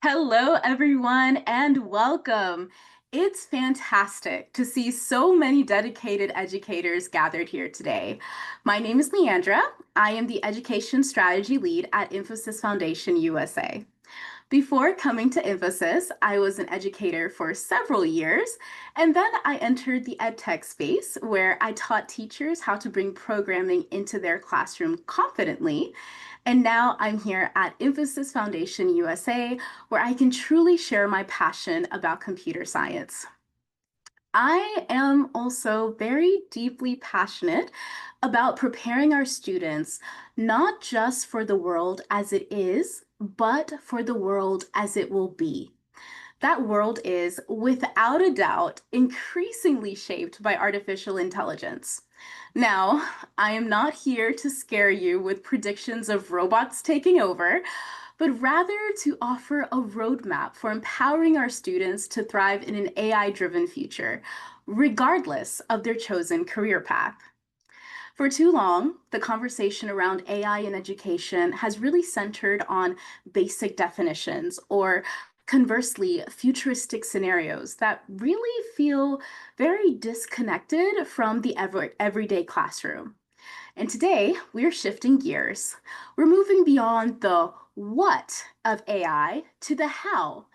Hello, everyone, and welcome. It's fantastic to see so many dedicated educators gathered here today. My name is Leandra. I am the Education Strategy Lead at Infosys Foundation USA. Before coming to Infosys, I was an educator for several years, and then I entered the edtech space where I taught teachers how to bring programming into their classroom confidently. And now I'm here at Infosys Foundation USA, where I can truly share my passion about computer science. I am also very deeply passionate about preparing our students, not just for the world as it is, but for the world as it will be. That world is, without a doubt, increasingly shaped by artificial intelligence. Now, I am not here to scare you with predictions of robots taking over, but rather to offer a roadmap for empowering our students to thrive in an AI-driven future, regardless of their chosen career path. For too long, the conversation around AI in education has really centered on basic definitions or conversely, futuristic scenarios that really feel very disconnected from the everyday classroom. And today, we're shifting gears. We're moving beyond the what of AI to the how.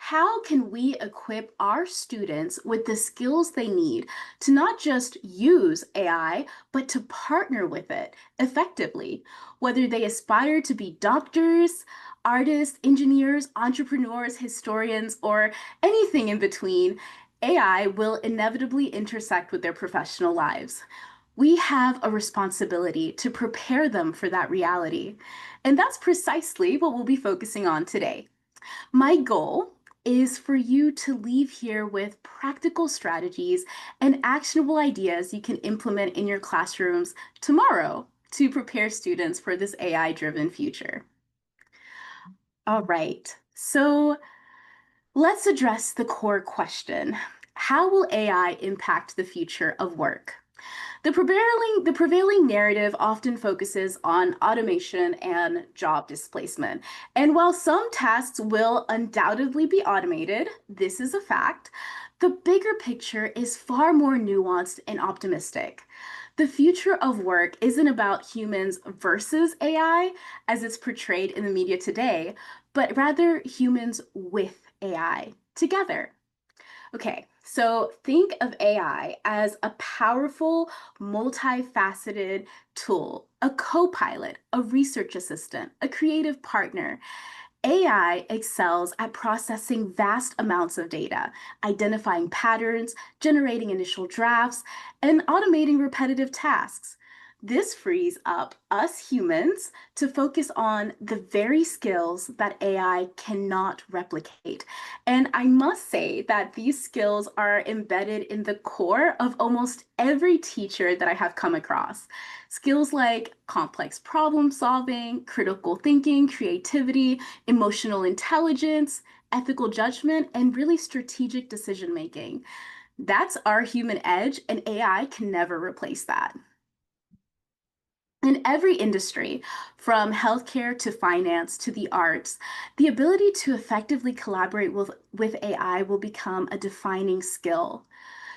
How can we equip our students with the skills they need to not just use AI, but to partner with it effectively, whether they aspire to be doctors, artists, engineers, entrepreneurs, historians, or anything in between? AI will inevitably intersect with their professional lives. We have a responsibility to prepare them for that reality. And that's precisely what we'll be focusing on today. My goal is for you to leave here with practical strategies and actionable ideas you can implement in your classrooms tomorrow to prepare students for this AI-driven future. All right, so let's address the core question. How will AI impact the future of work? The prevailing narrative often focuses on automation and job displacement. And while some tasks will undoubtedly be automated, this is a fact, the bigger picture is far more nuanced and optimistic. The future of work isn't about humans versus AI, as it's portrayed in the media today, but rather humans with AI together. Okay, so think of AI as a powerful, multifaceted tool, a co-pilot, a research assistant, a creative partner. AI excels at processing vast amounts of data, identifying patterns, generating initial drafts, and automating repetitive tasks. This frees up us humans to focus on the very skills that AI cannot replicate. And I must say that these skills are embedded in the core of almost every teacher that I have come across. Skills like complex problem solving, critical thinking, creativity, emotional intelligence, ethical judgment, and really strategic decision making. That's our human edge, and AI can never replace that. In every industry, from healthcare to finance to the arts, the ability to effectively collaborate with AI will become a defining skill.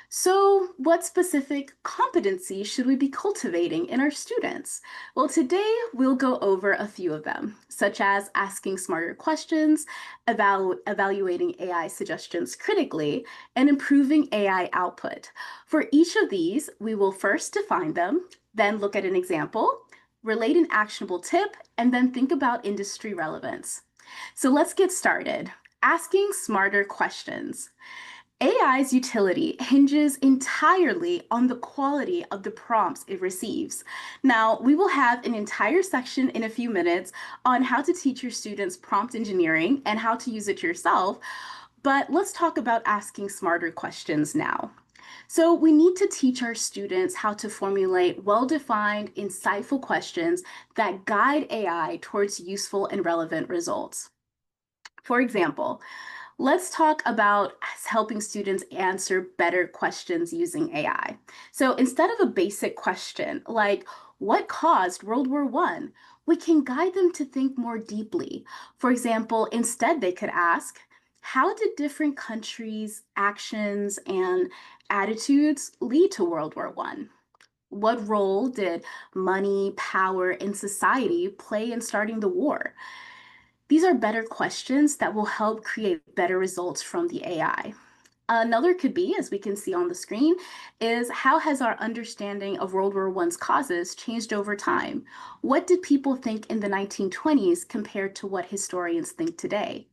So, what specific competencies should we be cultivating in our students? Well, today we'll go over a few of them, such as asking smarter questions, evaluating AI suggestions critically, and improving AI output. For each of these, we will first define them, then look at an example, relate an actionable tip, and then think about industry relevance. So let's get started. Asking smarter questions. AI's utility hinges entirely on the quality of the prompts it receives. Now, we will have an entire section in a few minutes on how to teach your students prompt engineering and how to use it yourself, but let's talk about asking smarter questions now. So we need to teach our students how to formulate well-defined, insightful questions that guide AI towards useful and relevant results. For example, Let's talk about helping students answer better questions using AI. So instead of a basic question like, what caused World War I? We can guide them to think more deeply. For example, instead they could ask, how did different countries' actions and attitudes lead to World War I? What role did money, power, and society play in starting the war? These are better questions that will help create better results from the AI. Another could be, as we can see on the screen, is how has our understanding of World War I's causes changed over time? What did people think in the 1920s compared to what historians think today?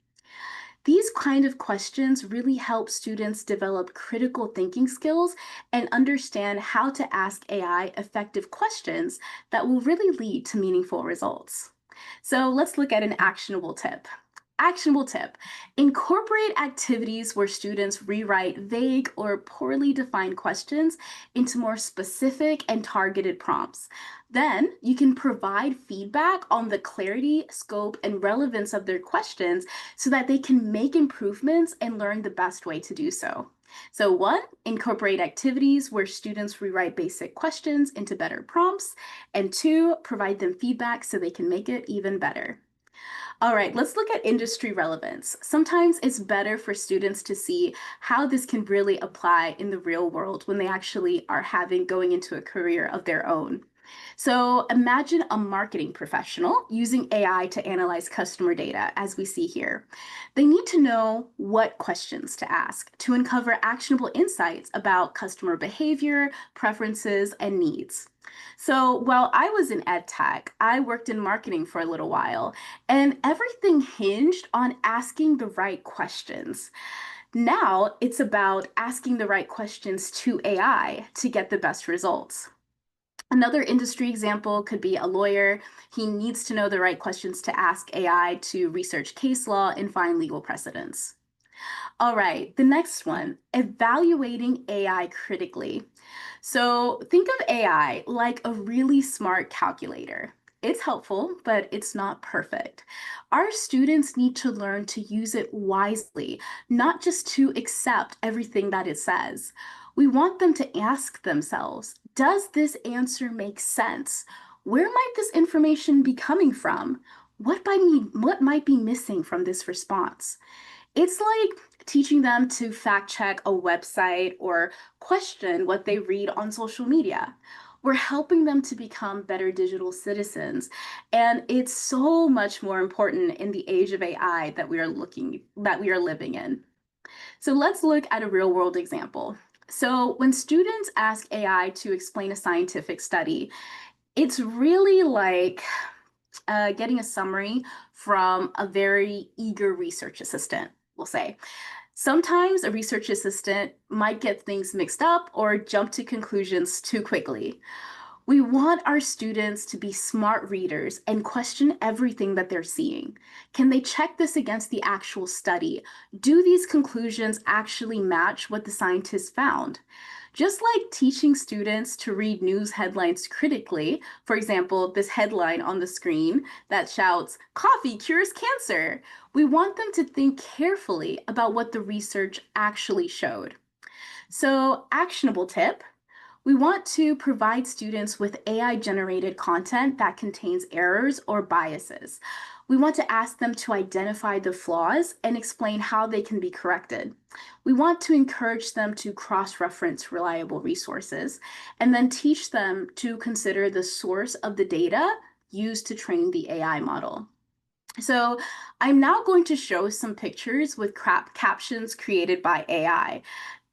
These kind of questions really help students develop critical thinking skills and understand how to ask AI effective questions that will really lead to meaningful results. So let's look at an actionable tip. Actionable tip: incorporate activities where students rewrite vague or poorly defined questions into more specific and targeted prompts. Then you can provide feedback on the clarity, scope, and relevance of their questions so that they can make improvements and learn the best way to do so. So, one, incorporate activities where students rewrite basic questions into better prompts. And two, provide them feedback so they can make it even better. All right, let's look at industry relevance. Sometimes it's better for students to see how this can really apply in the real world when they actually are going into a career of their own. So imagine a marketing professional using AI to analyze customer data, as we see here. They need to know what questions to ask to uncover actionable insights about customer behavior, preferences, and needs. So while I was in ed tech, I worked in marketing for a little while, and everything hinged on asking the right questions. Now it's about asking the right questions to AI to get the best results. Another industry example could be a lawyer. He needs to know the right questions to ask AI to research case law and find legal precedents. All right, the next one, evaluating AI critically. So think of AI like a really smart calculator. It's helpful, but it's not perfect. Our students need to learn to use it wisely, not just to accept everything that it says. We want them to ask themselves, does this answer make sense? Where might this information be coming from? What might be missing from this response? It's like teaching them to fact check a website or question what they read on social media. We're helping them to become better digital citizens. And it's so much more important in the age of AI that we are living in. So let's look at a real world example. So when students ask AI to explain a scientific study, it's really like getting a summary from a very eager research assistant, we'll say. Sometimes a research assistant might get things mixed up or jump to conclusions too quickly. We want our students to be smart readers and question everything that they're seeing. Can they check this against the actual study? Do these conclusions actually match what the scientists found? Just like teaching students to read news headlines critically, for example, this headline on the screen that shouts, "Coffee cures cancer," we want them to think carefully about what the research actually showed. So, actionable tip: we want to provide students with AI-generated content that contains errors or biases. We want to ask them to identify the flaws and explain how they can be corrected. We want to encourage them to cross-reference reliable resources and then teach them to consider the source of the data used to train the AI model. So I'm now going to show some pictures with captions created by AI.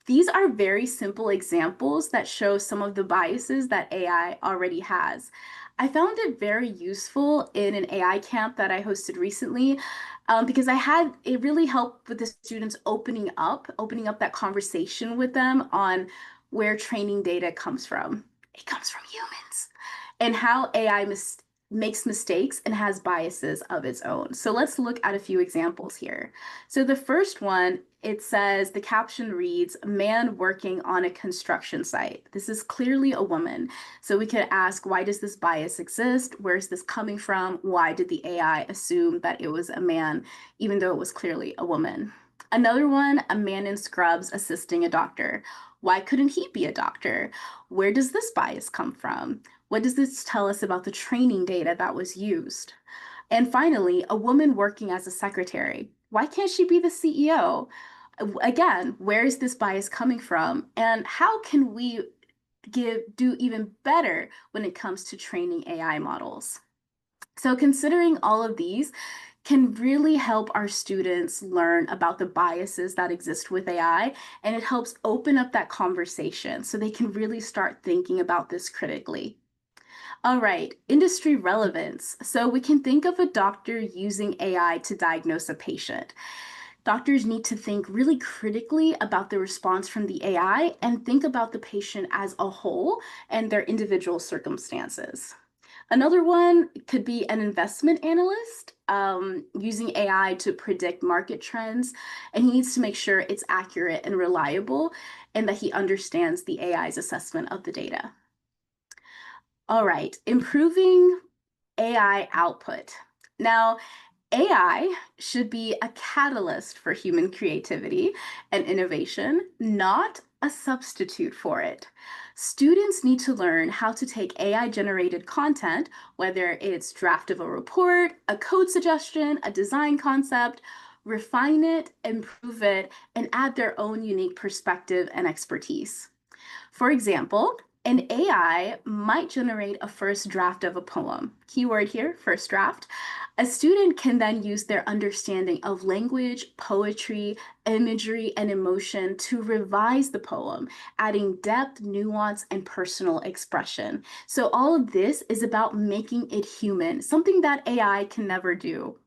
These are very simple examples that show some of the biases that AI already has. I found it very useful in an AI camp that I hosted recently because it really helped with the students opening up that conversation with them on where training data comes from. It comes from humans, and how makes mistakes and has biases of its own. So let's look at a few examples here. So the first one, it says, the caption reads, "Man working on a construction site." This is clearly a woman. So we could ask, why does this bias exist? Where is this coming from? Why did the AI assume that it was a man, even though it was clearly a woman? Another one, a man in scrubs assisting a doctor. Why couldn't he be a doctor? Where does this bias come from? What does this tell us about the training data that was used? And finally, a woman working as a secretary. Why can't she be the CEO? Again, where is this bias coming from? And how can we do even better when it comes to training AI models? So considering all of these can really help our students learn about the biases that exist with AI, and it helps open up that conversation so they can really start thinking about this critically. All right, industry relevance. So we can think of a doctor using AI to diagnose a patient. Doctors need to think really critically about the response from the AI and think about the patient as a whole and their individual circumstances. Another one could be an investment analyst using AI to predict market trends, and he needs to make sure it's accurate and reliable and that he understands the AI's assessment of the data. All right, improving AI output. Now, AI should be a catalyst for human creativity and innovation, not a substitute for it. Students need to learn how to take AI generated content, whether it's draft of a report, a code suggestion, a design concept, refine it, improve it, and add their own unique perspective and expertise. For example, an AI might generate a first draft of a poem. Keyword here, first draft. A student can then use their understanding of language, poetry, imagery, and emotion to revise the poem, adding depth, nuance, and personal expression. So all of this is about making it human, something that AI can never do.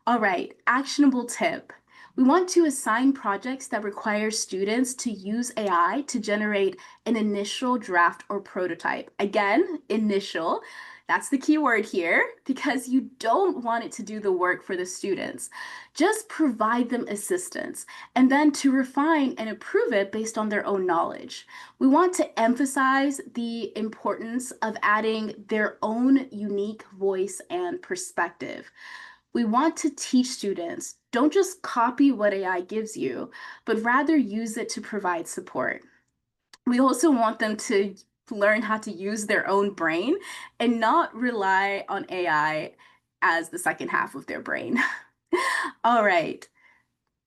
All right, actionable tip. We want to assign projects that require students to use AI to generate an initial draft or prototype. Again, initial. That's the key word here because you don't want it to do the work for the students. Just provide them assistance and then to refine and improve it based on their own knowledge. We want to emphasize the importance of adding their own unique voice and perspective. We want to teach students, don't just copy what AI gives you, but rather use it to provide support. We also want them to learn how to use their own brain and not rely on AI as the second half of their brain. All right.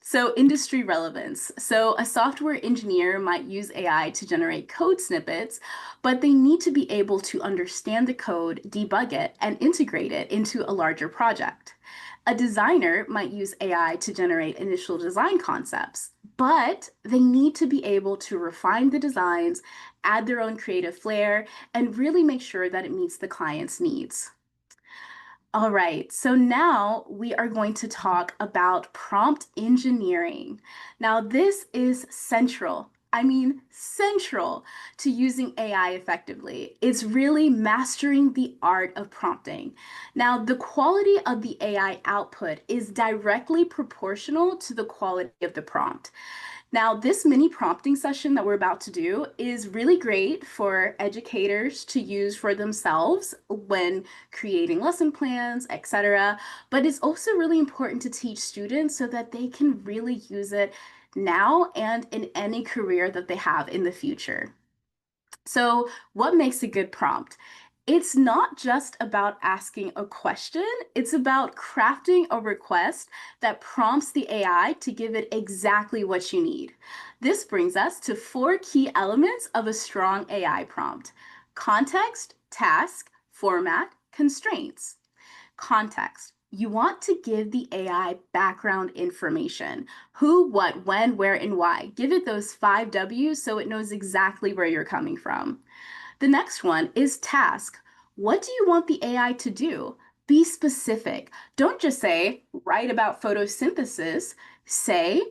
So industry relevance. So a software engineer might use AI to generate code snippets, but they need to be able to understand the code, debug it, and integrate it into a larger project. A designer might use AI to generate initial design concepts, but they need to be able to refine the designs, add their own creative flair, and really make sure that it meets the client's needs. All right, so now we are going to talk about prompt engineering. Now, this is central. I mean, central to using AI effectively. It's really mastering the art of prompting. Now, the quality of the AI output is directly proportional to the quality of the prompt. Now, this mini prompting session that we're about to do is really great for educators to use for themselves when creating lesson plans, etc. But it's also really important to teach students so that they can really use it now and in any career that they have in the future. So, what makes a good prompt? It's not just about asking a question, it's about crafting a request that prompts the AI to give it exactly what you need. This brings us to four key elements of a strong AI prompt: context, task, format, constraints. Context. You want to give the AI background information: who, what, when, where, and why. Give it those 5 W's so it knows exactly where you're coming from. The next one is task. What do you want the AI to do? Be specific. Don't just say, write about photosynthesis. Say,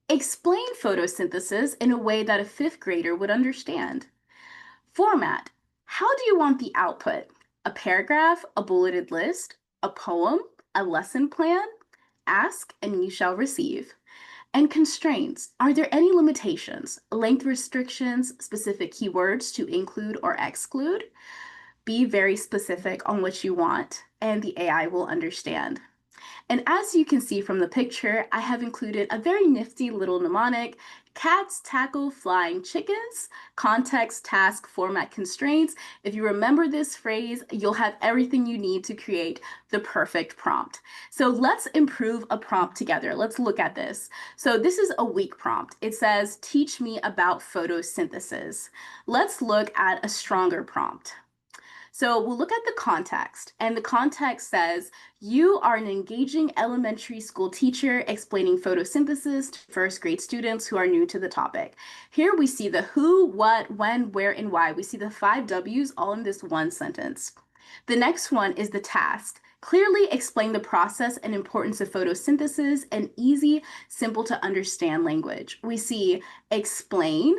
explain photosynthesis in a way that a fifth grader would understand. Format. How do you want the output? A paragraph, a bulleted list, a poem, a lesson plan? Ask and you shall receive. And constraints. Are there any limitations? Length restrictions, specific keywords to include or exclude? Be very specific on what you want, and the AI will understand. And as you can see from the picture, I have included a very nifty little mnemonic: cats tackle flying chickens, context, task, format, constraints. If you remember this phrase, you'll have everything you need to create the perfect prompt. So let's improve a prompt together. Let's look at this. So this is a weak prompt. It says, teach me about photosynthesis. Let's look at a stronger prompt. So we'll look at the context, and the context says, you are an engaging elementary school teacher explaining photosynthesis to first grade students who are new to the topic. Here we see the who, what, when, where, and why. We see the 5 W's all in this one sentence. The next one is the task. Clearly explain the process and importance of photosynthesis in easy, simple to understand language. We see explain,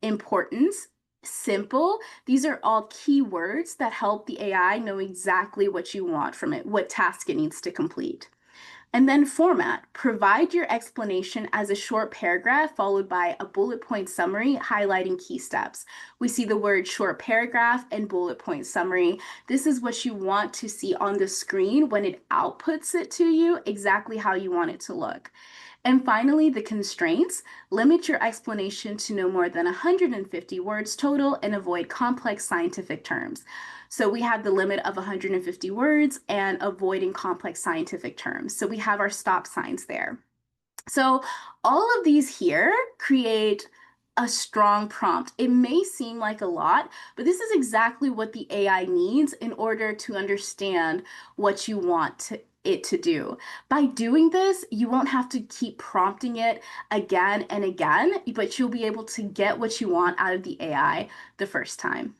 importance, simple. These are all keywords that help the AI know exactly what you want from it, what task it needs to complete. And then format, provide your explanation as a short paragraph followed by a bullet point summary highlighting key steps. We see the word short paragraph and bullet point summary. This is what you want to see on the screen when it outputs it to you, exactly how you want it to look. And finally, the constraints: limit your explanation to no more than 150 words total and avoid complex scientific terms. So we have the limit of 150 words and avoiding complex scientific terms. So we have our stop signs there. So all of these here create a strong prompt. It may seem like a lot, but this is exactly what the AI needs in order to understand what you want it to do. By doing this, you won't have to keep prompting it again and again, but you'll be able to get what you want out of the AI the first time.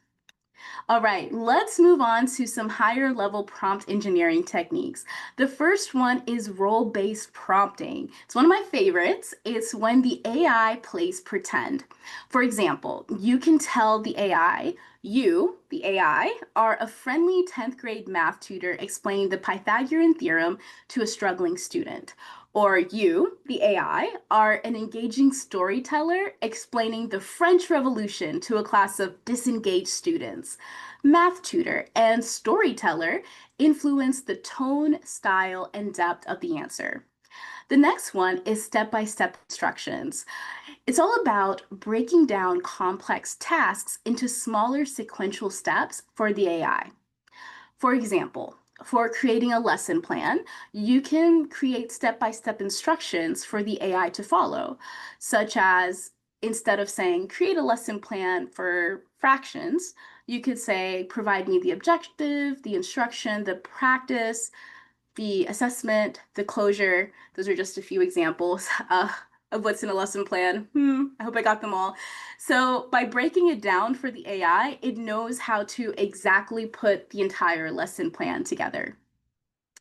All right, let's move on to some higher level prompt engineering techniques. The first one is role-based prompting. It's one of my favorites. It's when the AI plays pretend. For example, you can tell the AI, you, the AI, are a friendly 10th grade math tutor explaining the Pythagorean theorem to a struggling student. Or you, the AI, are an engaging storyteller explaining the French Revolution to a class of disengaged students. Math tutor and storyteller influence the tone, style, and depth of the answer. The next one is step-by-step instructions. It's all about breaking down complex tasks into smaller sequential steps for the AI. For example, for creating a lesson plan, you can create step-by-step instructions for the AI to follow, such as, instead of saying, create a lesson plan for fractions, you could say, provide me the objective, the instruction, the practice, the assessment, the closure. Those are just a few examples of what's in a lesson plan. I hope I got them all. So by breaking it down for the AI, it knows how to exactly put the entire lesson plan together.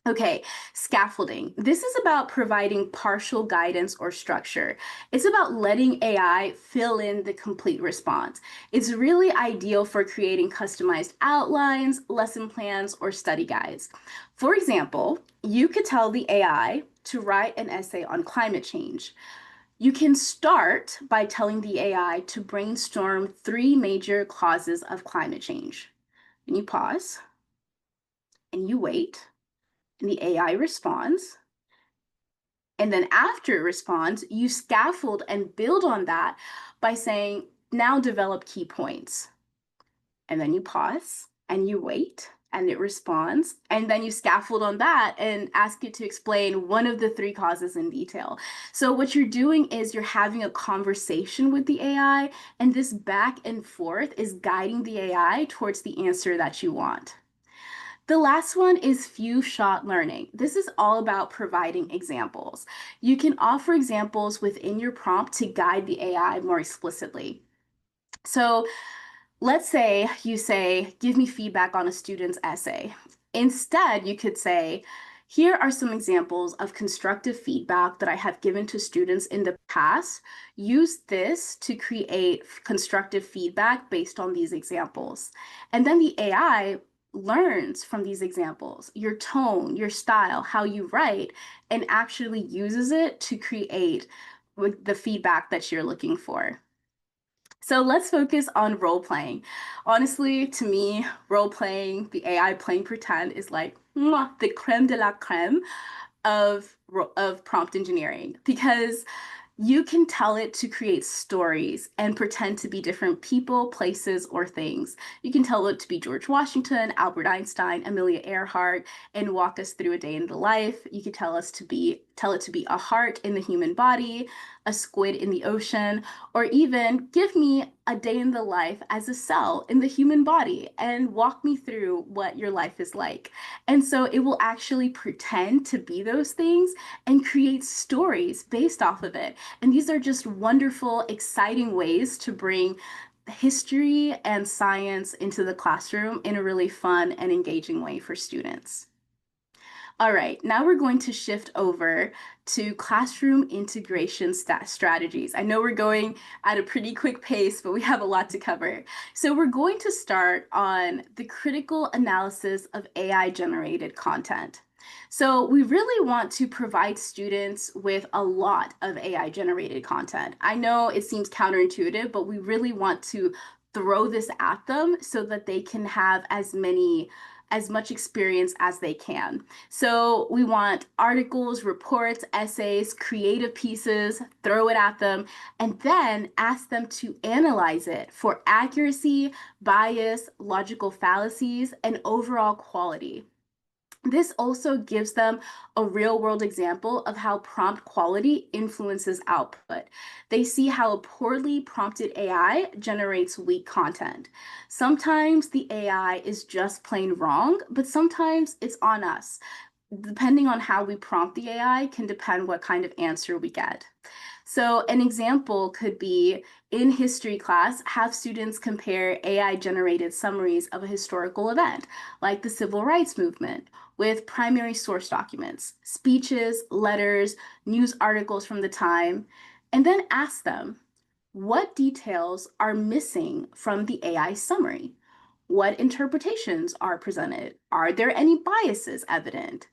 Okay, scaffolding. This is about providing partial guidance or structure. It's about letting AI fill in the complete response. It's really ideal for creating customized outlines, lesson plans, or study guides. For example, you could tell the AI to write an essay on climate change. You can start by telling the AI to brainstorm 3 major causes of climate change. And you pause, and you wait, and the AI responds. And then after it responds, you scaffold and build on that by saying, now develop key points. And then you pause and you wait and it responds. And then you scaffold on that and ask it to explain one of the 3 causes in detail. So what you're doing is you're having a conversation with the AI, and this back and forth is guiding the AI towards the answer that you want. The last one is few-shot learning. This is all about providing examples. You can offer examples within your prompt to guide the AI more explicitly. So let's say you say, give me feedback on a student's essay. Instead, you could say, here are some examples of constructive feedback that I have given to students in the past. Use this to create constructive feedback based on these examples. And then the AI learns from these examples, your tone, your style, how you write, and actually uses it to create the feedback that you're looking for. So let's focus on role playing. Honestly, to me, role playing, the AI playing pretend is like the creme de la creme. of prompt engineering because you can tell it to create stories and pretend to be different people, places, or things. You can tell it to be George Washington, Albert Einstein, Amelia Earhart, and walk us through a day in the life. You can tell it to be a heart in the human body, a squid in the ocean, or even give me a day in the life as a cell in the human body and walk me through what your life is like. And so it will actually pretend to be those things and create stories based off of it. And these are just wonderful, exciting ways to bring history and science into the classroom in a really fun and engaging way for students. All right, now we're going to shift over to classroom integration strategies. I know we're going at a pretty quick pace, but we have a lot to cover. So we're going to start on the critical analysis of AI generated content. So we really want to provide students with a lot of AI generated content. I know it seems counterintuitive, but we really want to throw this at them so that they can have as much experience as they can. So we want articles, reports, essays, creative pieces, throw it at them, and then ask them to analyze it for accuracy, bias, logical fallacies, and overall quality. This also gives them a real world example of how prompt quality influences output. They see how a poorly prompted AI generates weak content. Sometimes the AI is just plain wrong, but sometimes it's on us. Depending on how we prompt the AI can depend what kind of answer we get. So an example could be in history class, have students compare AI generated summaries of a historical event, like the civil rights movement, with primary source documents, speeches, letters, news articles from the time, and then ask them, what details are missing from the AI summary? What interpretations are presented? Are there any biases evident?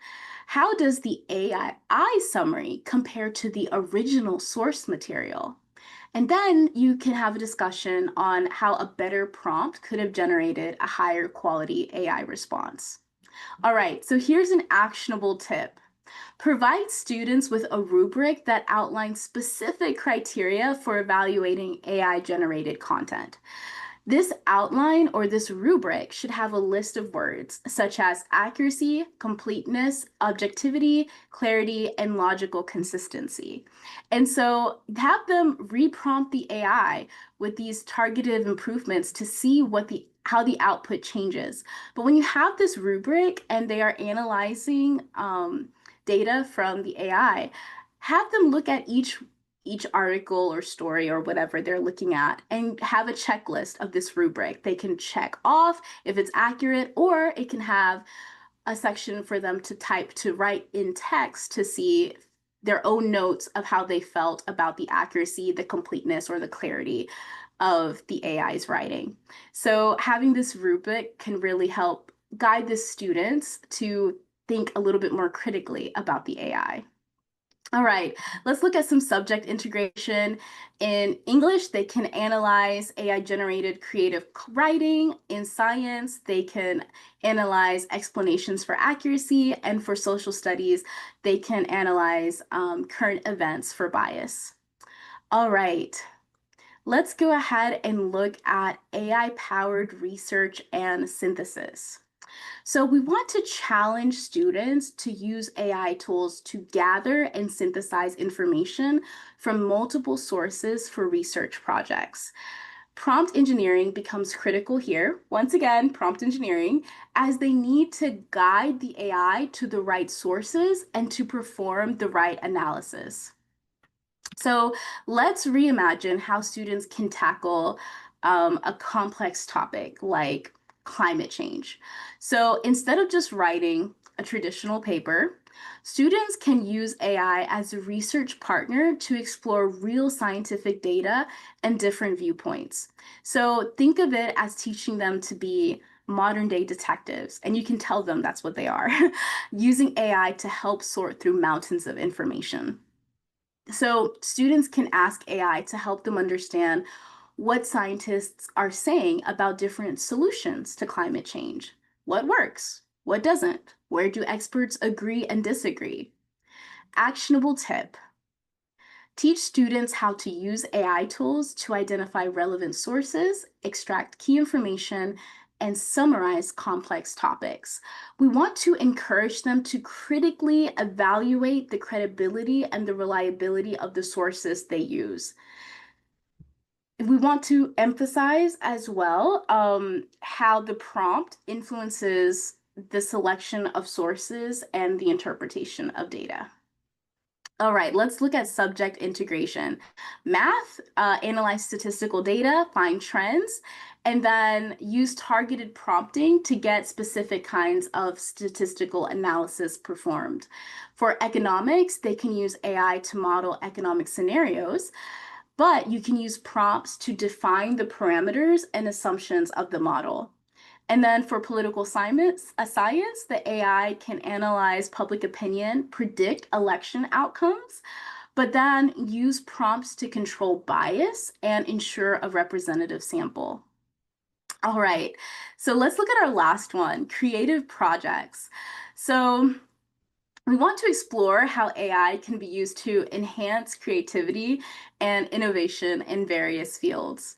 How does the AI summary compare to the original source material? And then you can have a discussion on how a better prompt could have generated a higher quality AI response. All right, so here's an actionable tip. Provide students with a rubric that outlines specific criteria for evaluating AI generated content. This outline or this rubric should have a list of words such as accuracy, completeness, objectivity, clarity, and logical consistency. And so have them reprompt the AI with these targeted improvements to see how the output changes. But when you have this rubric and they are analyzing data from the AI, have them look at each article or story or whatever they're looking at and have a checklist of this rubric. They can check off if it's accurate, or it can have a section for them to write in text to see their own notes of how they felt about the accuracy, the completeness, or the clarity of the AI's writing. So having this rubric can really help guide the students to think a little bit more critically about the AI. All right, let's look at some subject integration. In English, they can analyze AI-generated creative writing. In science, they can analyze explanations for accuracy. And for social studies, they can analyze current events for bias. All right, let's go ahead and look at AI-powered research and synthesis. So we want to challenge students to use AI tools to gather and synthesize information from multiple sources for research projects. Prompt engineering becomes critical here, once again, prompt engineering, as they need to guide the AI to the right sources and to perform the right analysis. So let's reimagine how students can tackle a complex topic like climate change. So instead of just writing a traditional paper, students can use AI as a research partner to explore real scientific data and different viewpoints. So think of it as teaching them to be modern day detectives, and you can tell them that's what they are, using AI to help sort through mountains of information. So students can ask AI to help them understand what scientists are saying about different solutions to climate change. What works? What doesn't? Where do experts agree and disagree? Actionable tip. Teach students how to use AI tools to identify relevant sources, extract key information, and summarize complex topics. We want to encourage them to critically evaluate the credibility and the reliability of the sources they use. We want to emphasize as well how the prompt influences the selection of sources and the interpretation of data. All right, let's look at subject integration. Math, analyze statistical data, find trends, and then use targeted prompting to get specific kinds of statistical analysis performed. For economics, they can use AI to model economic scenarios, but you can use prompts to define the parameters and assumptions of the model. And then for political science, the AI can analyze public opinion, predict election outcomes, but then use prompts to control bias and ensure a representative sample. All right, so let's look at our last one, creative projects. So we want to explore how AI can be used to enhance creativity and innovation in various fields.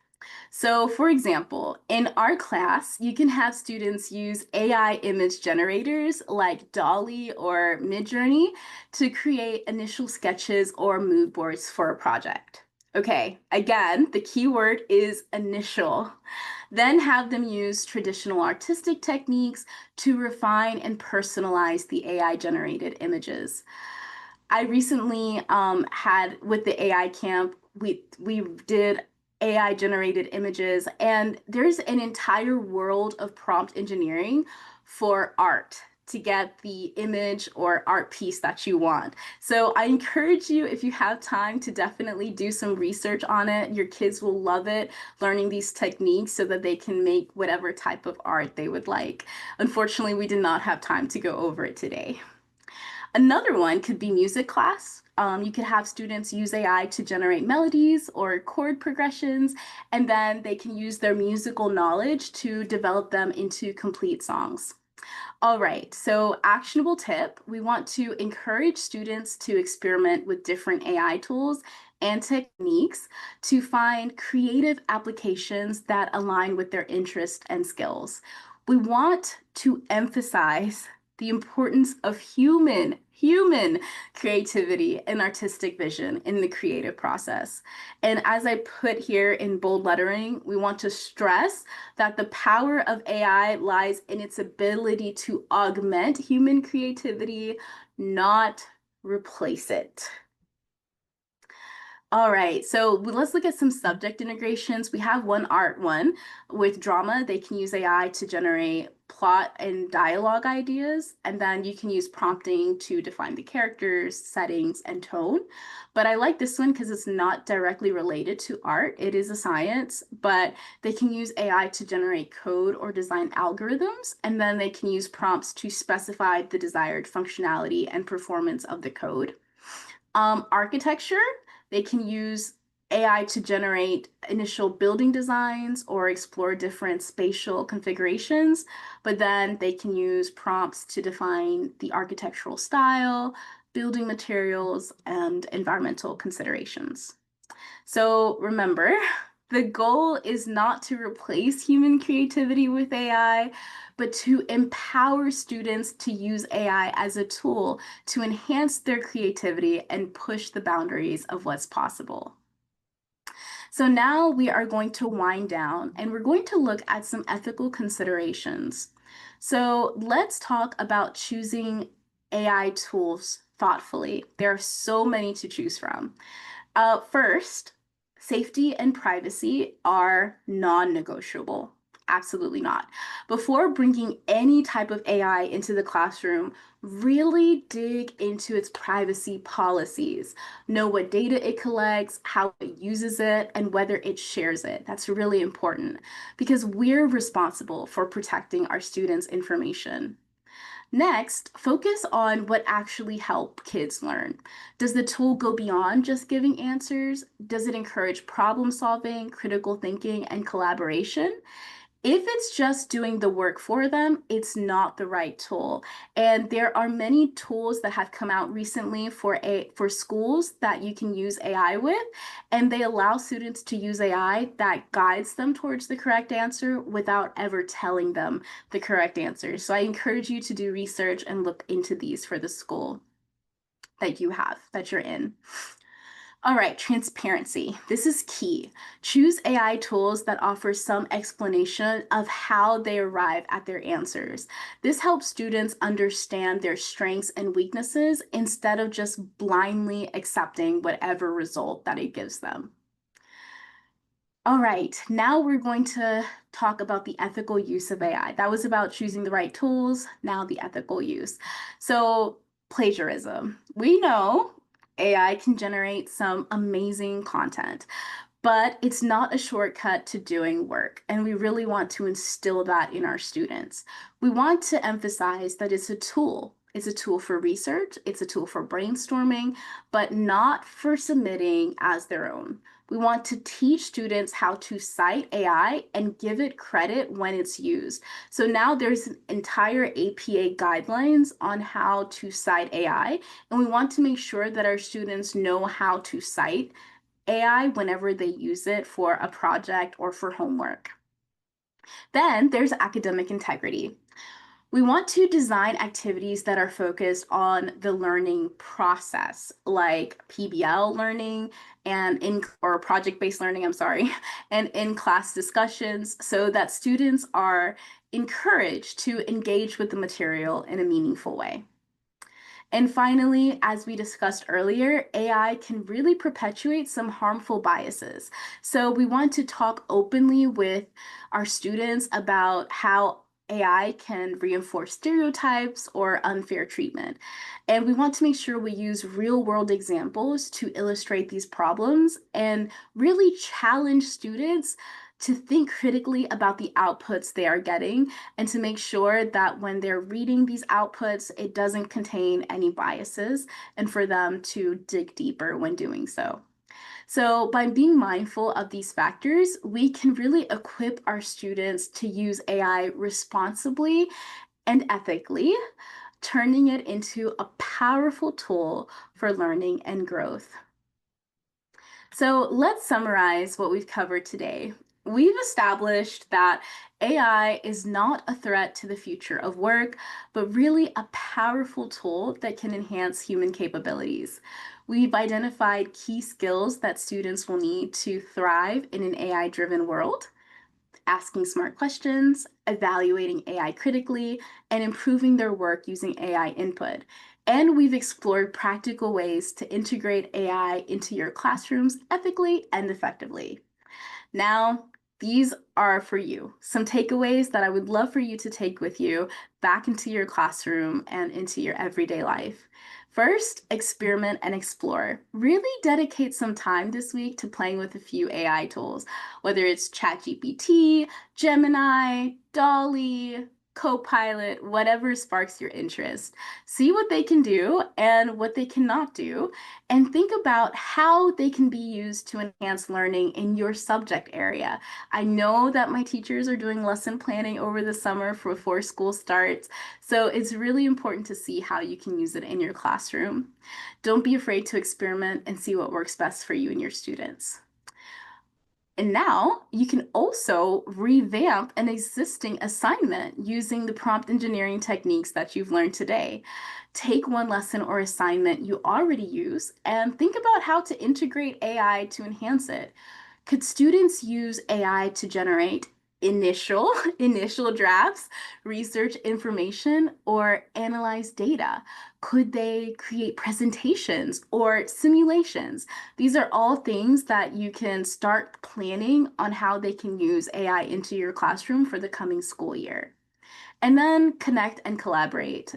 So, for example, in our class, you can have students use AI image generators like Dolly or Midjourney to create initial sketches or mood boards for a project. Okay, again, the keyword is initial. Then have them use traditional artistic techniques to refine and personalize the AI generated images. I recently had with the AI camp, we did AI generated images, and there's an entire world of prompt engineering for art to get the image or art piece that you want. So I encourage you, if you have time, to definitely do some research on it. Your kids will love it, learning these techniques so that they can make whatever type of art they would like. Unfortunately, we did not have time to go over it today. Another one could be music class. You could have students use AI to generate melodies or chord progressions, and then they can use their musical knowledge to develop them into complete songs. All right, so actionable tip, we want to encourage students to experiment with different AI tools and techniques to find creative applications that align with their interests and skills. We want to emphasize the importance of human creativity and artistic vision in the creative process. And as I put here in bold lettering, we want to stress that the power of AI lies in its ability to augment human creativity, not replace it. All right, so let's look at some subject integrations. We have one art one. With drama, they can use AI to generate plot and dialogue ideas, and then you can use prompting to define the characters, settings, and tone. But I like this one because it's not directly related to art. It is a science, but they can use AI to generate code or design algorithms, and then they can use prompts to specify the desired functionality and performance of the code. Architecture, they can use AI to generate initial building designs or explore different spatial configurations, but then they can use prompts to define the architectural style, building materials, and environmental considerations. So remember, the goal is not to replace human creativity with AI, but to empower students to use AI as a tool to enhance their creativity and push the boundaries of what's possible. So now we are going to wind down and we're going to look at some ethical considerations. So let's talk about choosing AI tools thoughtfully. There are so many to choose from. First, safety and privacy are non-negotiable. Absolutely not. Before bringing any type of AI into the classroom, really dig into its privacy policies. Know what data it collects, how it uses it, and whether it shares it. That's really important because we're responsible for protecting our students' information. Next, focus on what actually help kids learn. Does the tool go beyond just giving answers? Does it encourage problem solving, critical thinking, and collaboration? If it's just doing the work for them, it's not the right tool. And there are many tools that have come out recently for schools that you can use AI with, and they allow students to use AI that guides them towards the correct answer without ever telling them the correct answer. So I encourage you to do research and look into these for the school that you're in. All right, transparency. This is key. Choose AI tools that offer some explanation of how they arrive at their answers. This helps students understand their strengths and weaknesses instead of just blindly accepting whatever result that it gives them. All right, now we're going to talk about the ethical use of AI. That was about choosing the right tools, now the ethical use. So, plagiarism. We know AI can generate some amazing content, but it's not a shortcut to doing work. And we really want to instill that in our students. We want to emphasize that it's a tool. It's a tool for research, it's a tool for brainstorming, but not for submitting as their own. We want to teach students how to cite AI and give it credit when it's used. So now there's an entire APA guidelines on how to cite AI, and we want to make sure that our students know how to cite AI whenever they use it for a project or for homework. Then there's academic integrity. We want to design activities that are focused on the learning process, like PBL learning or project-based learning, I'm sorry, and in-class discussions so that students are encouraged to engage with the material in a meaningful way. And finally, as we discussed earlier, AI can really perpetuate some harmful biases. So we want to talk openly with our students about how AI can reinforce stereotypes or unfair treatment. And we want to make sure we use real world examples to illustrate these problems and really challenge students to think critically about the outputs they are getting and to make sure that when they're reading these outputs, it doesn't contain any biases and for them to dig deeper when doing so. So by being mindful of these factors, we can really equip our students to use AI responsibly and ethically, turning it into a powerful tool for learning and growth. So let's summarize what we've covered today. We've established that AI is not a threat to the future of work, but really a powerful tool that can enhance human capabilities. We've identified key skills that students will need to thrive in an AI-driven world: asking smart questions, evaluating AI critically, and improving their work using AI input. And we've explored practical ways to integrate AI into your classrooms ethically and effectively. Now, these are for you. Some takeaways that I would love for you to take with you back into your classroom and into your everyday life. First, experiment and explore. Really dedicate some time this week to playing with a few AI tools, whether it's ChatGPT, Gemini, Dolly, Copilot, whatever sparks your interest. See what they can do and what they cannot do, and think about how they can be used to enhance learning in your subject area. I know that my teachers are doing lesson planning over the summer before school starts, so it's really important to see how you can use it in your classroom. Don't be afraid to experiment and see what works best for you and your students. And now you can also revamp an existing assignment using the prompt engineering techniques that you've learned today. Take one lesson or assignment you already use and think about how to integrate AI to enhance it. Could students use AI to generate initial drafts, research information, or analyze data? Could they create presentations or simulations? These are all things that you can start planning on how they can use AI into your classroom for the coming school year. And then connect and collaborate.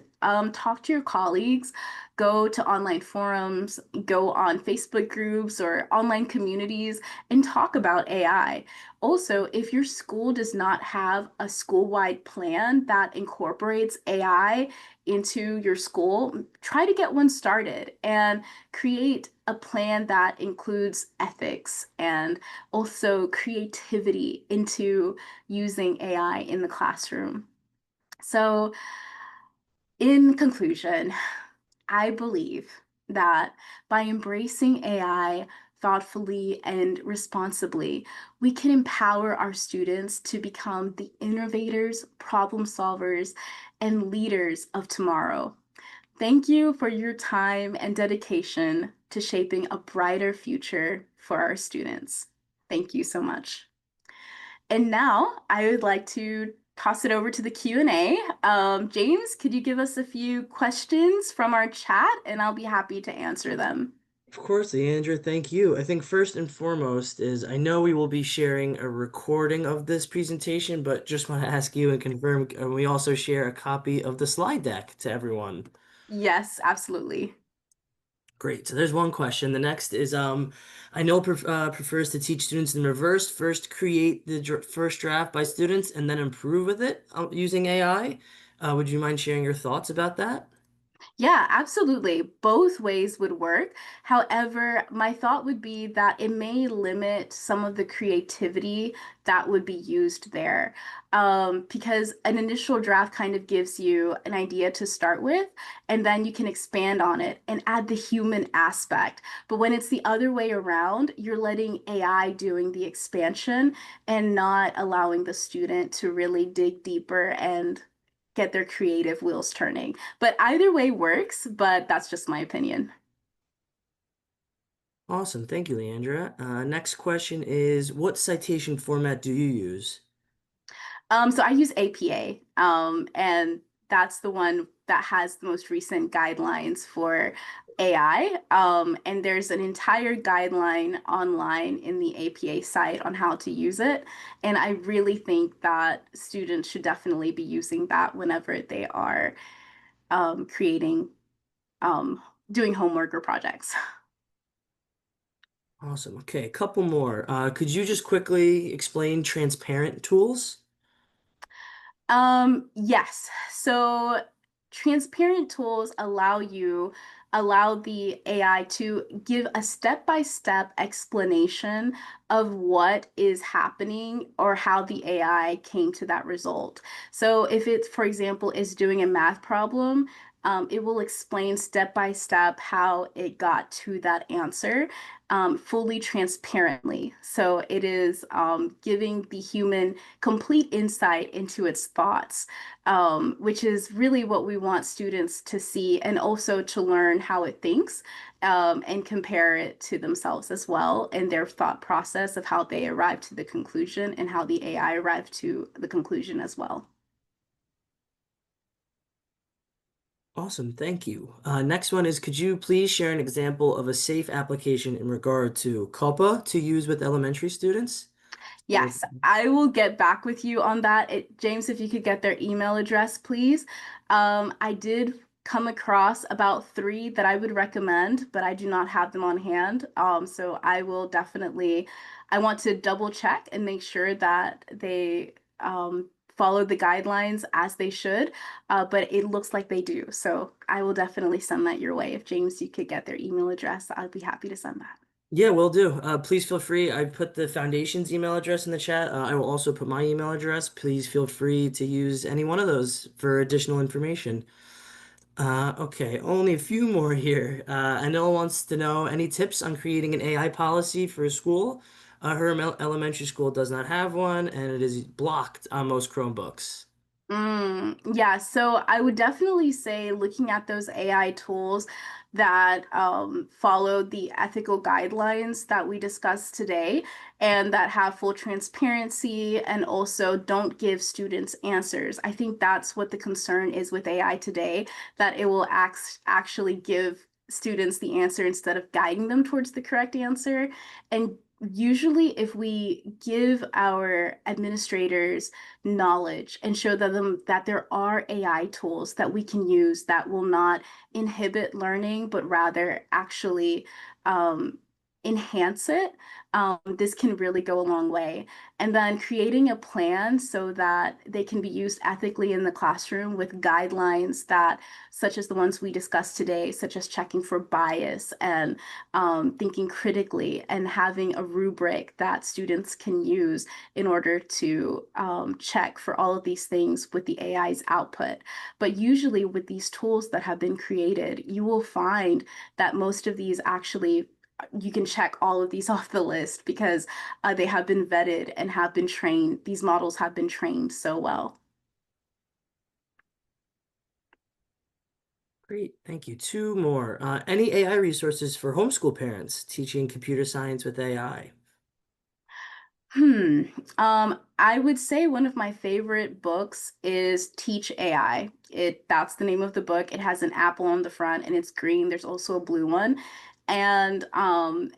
Talk to your colleagues, go to online forums, go on Facebook groups or online communities, and talk about AI. Also, if your school does not have a school-wide plan that incorporates AI into your school, try to get one started and create a plan that includes ethics and also creativity into using AI in the classroom. So, in conclusion, I believe that by embracing AI thoughtfully and responsibly, we can empower our students to become the innovators, problem solvers, and leaders of tomorrow. Thank you for your time and dedication to shaping a brighter future for our students. Thank you so much. And now I would like to toss it over to the Q&A. James, could you give us a few questions from our chat and I'll be happy to answer them. Of course, Leandra, thank you. I think first and foremost is I know we will be sharing a recording of this presentation, but just want to ask you and confirm, we also share a copy of the slide deck to everyone. Yes, absolutely. Great. So there's one question. The next is I know prefers to teach students in reverse. First, create the first draft by students and then improve with it using AI. Would you mind sharing your thoughts about that? Yeah, absolutely. Both ways would work. However, my thought would be that it may limit some of the creativity that would be used there. Because an initial draft kind of gives you an idea to start with, and then you can expand on it and add the human aspect. But when it's the other way around, you're letting AI doing the expansion and not allowing the student to really dig deeper and get their creative wheels turning. But either way works, but that's just my opinion. Awesome. Thank you, Leandra. Next question is, what citation format do you use? So I use APA, and that's the one that has the most recent guidelines for AI. And there's an entire guideline online in the APA site on how to use it. And I really think that students should definitely be using that whenever they are creating, um, doing homework or projects. Awesome. Okay, a couple more. Could you just quickly explain transparent tools? Yes. So transparent tools allow the AI to give a step-by-step explanation of what is happening or how the AI came to that result. So if it, for example, is doing a math problem, it will explain step by step how it got to that answer, fully transparently. So it is giving the human complete insight into its thoughts, which is really what we want students to see and also to learn how it thinks, and compare it to themselves as well and their thought process of how they arrived to the conclusion and how the AI arrived to the conclusion as well. Awesome, thank you. Next one is, could you please share an example of a safe application in regard to COPPA to use with elementary students? Yes, I will get back with you on that. James, if you could get their email address, please. I did come across about three that I would recommend, but I do not have them on hand. So I will definitely, I want to double check and make sure that they follow the guidelines as they should. But it looks like they do. So I will definitely send that your way. If James, you could get their email address, I'd be happy to send that. Yeah, will do. Please feel free. I put the foundation's email address in the chat. I will also put my email address. Please feel free to use any one of those for additional information. Okay, only a few more here. Anil wants to know any tips on creating an AI policy for a school. Her elementary school does not have one, and it is blocked on most Chromebooks. Yeah, so I would definitely say looking at those AI tools that follow the ethical guidelines that we discussed today and that have full transparency and also don't give students answers. I think that's what the concern is with AI today, that it will actually give students the answer instead of guiding them towards the correct answer. And usually if we give our administrators knowledge and show them that there are AI tools that we can use that will not inhibit learning, but rather actually um, enhance it, this can really go a long way. And then creating a plan so that they can be used ethically in the classroom with guidelines that, such as the ones we discussed today, such as checking for bias and thinking critically and having a rubric that students can use in order to check for all of these things with the AI's output. But usually, with these tools that have been created, you will find that most of these actually you can check all of these off the list because they have been vetted and have been trained. These models have been trained so well. Great, thank you. Two more. Any AI resources for homeschool parents teaching computer science with AI? Hmm. I would say one of my favorite books is Teach AI. That's the name of the book. It has an apple on the front and it's green. There's also a blue one. And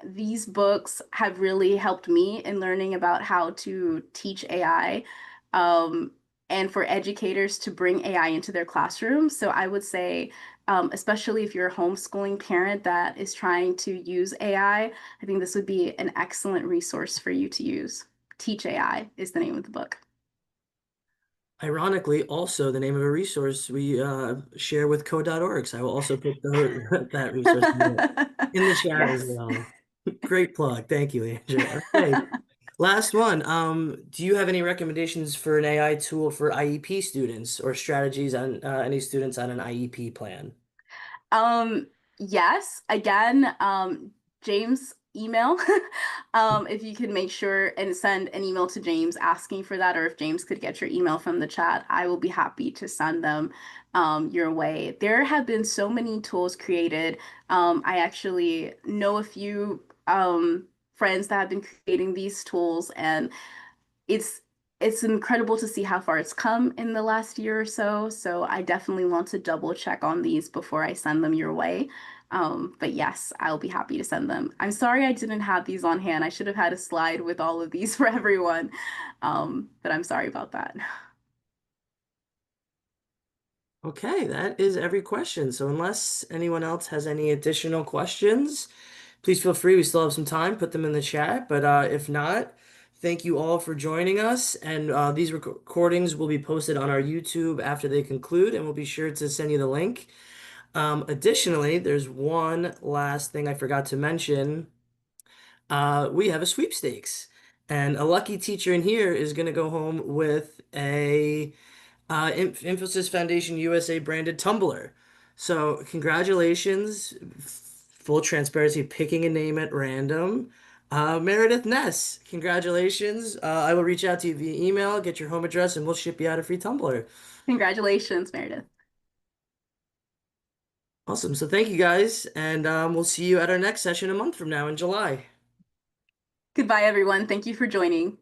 these books have really helped me in learning about how to teach AI, um, and for educators to bring AI into their classroom. So I would say, especially if you're a homeschooling parent that is trying to use AI, I think this would be an excellent resource for you to use. Teach AI is the name of the book. Ironically, also the name of a resource we share with code.org. So I will also put that resource in the chat as Yes. well. Great plug. Thank you, Leandra. Okay, last one. Do you have any recommendations for an AI tool for IEP students or strategies on any students on an IEP plan? Um, yes, again, James email. If you could make sure and send an email to James asking for that, or if James could get your email from the chat, I will be happy to send them your way. There have been so many tools created. I actually know a few friends that have been creating these tools, and it's it's incredible to see how far it's come in the last year or so. So I definitely want to double check on these before I send them your way. But yes, I'll be happy to send them. I'm sorry I didn't have these on hand. I should have had a slide with all of these for everyone. But I'm sorry about that. Okay, that is every question. So unless anyone else has any additional questions, please feel free. We still have some time. Put them in the chat. But if not, thank you all for joining us. And these recordings will be posted on our YouTube after they conclude, and we'll be sure to send you the link. Additionally, there's one last thing I forgot to mention. We have a sweepstakes, and a lucky teacher in here is going to go home with a Infosys Foundation USA branded tumbler. So congratulations, full transparency, picking a name at random. Meredith Ness, congratulations. I will reach out to you via email, get your home address, and we'll ship you out a free tumbler. Congratulations, Meredith. Awesome. So thank you guys, and we'll see you at our next session a month from now in July. Goodbye, everyone. Thank you for joining.